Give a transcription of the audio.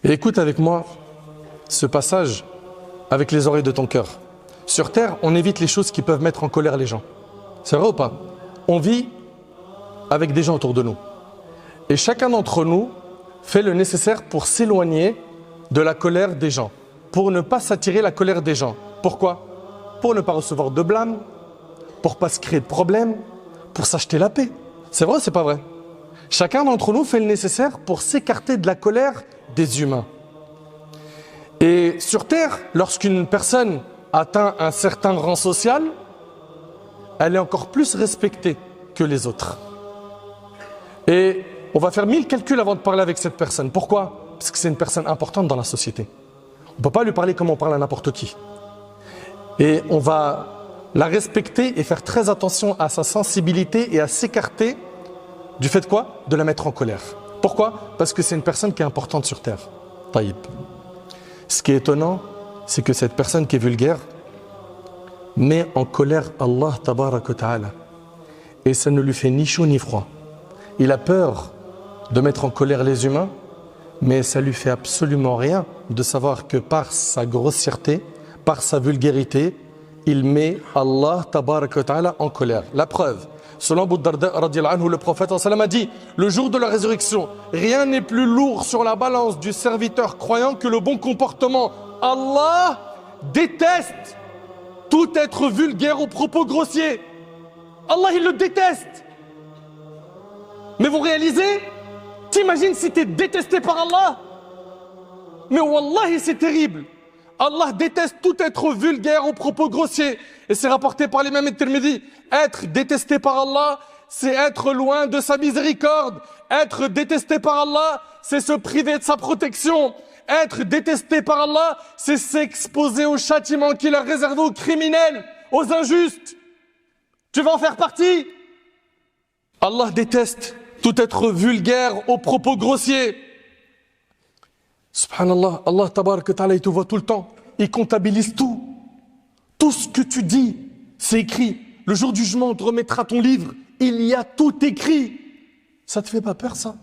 Et écoute avec moi ce passage avec les oreilles de ton cœur. Sur terre, on évite les choses qui peuvent mettre en colère les gens. C'est vrai ou pas? On vit avec des gens autour de nous. Et chacun d'entre nous fait le nécessaire pour s'éloigner de la colère des gens, pour ne pas s'attirer la colère des gens. Pourquoi? Pour ne pas recevoir de blâme, pour ne pas se créer de problèmes, pour s'acheter la paix. C'est vrai ou c'est pas vrai? Chacun d'entre nous fait le nécessaire pour s'écarter de la colère des humains. Et sur terre, lorsqu'une personne atteint un certain rang social, elle est encore plus respectée que les autres. Et on va faire 1000 calculs avant de parler avec cette personne. Pourquoi? Parce que c'est une personne importante dans la société. On ne peut pas lui parler comme on parle à n'importe qui. Et on va la respecter et faire très attention à sa sensibilité et à s'écarter du fait quoi? De la mettre en colère. Pourquoi? Parce que c'est une personne qui est importante sur terre. Taïb. Ce qui est étonnant, c'est que cette personne qui est vulgaire met en colère Allah tabaraka wa ta'ala. Et ça ne lui fait ni chaud ni froid. Il a peur de mettre en colère les humains, mais ça lui fait absolument rien de savoir que par sa grossièreté, par sa vulgarité, il met Allah tabaraka wa ta'ala en colère. La preuve, selon Abu Darda radiyallahu anhu, le prophète a dit, le jour de la résurrection, rien n'est plus lourd sur la balance du serviteur croyant que le bon comportement. Allah déteste tout être vulgaire aux propos grossiers. Allah, il le déteste. Mais vous réalisez? T'imagines si tu es détesté par Allah? Mais wallahi, c'est terrible. Allah déteste tout être vulgaire aux propos grossiers. Et c'est rapporté par l'imam at-Tirmidhi. Être détesté par Allah, c'est être loin de sa miséricorde. Être détesté par Allah, c'est se priver de sa protection. Être détesté par Allah, c'est s'exposer au châtiment qu'il a réservé aux criminels, aux injustes. Tu vas en faire partie? Allah déteste tout être vulgaire aux propos grossiers. Subhanallah, Allah tabaraka ta'ala, il te voit tout le temps. Il comptabilise tout. Tout ce que tu dis, c'est écrit. Le jour du jugement, on te remettra ton livre. Il y a tout écrit. Ça te fait pas peur, ça?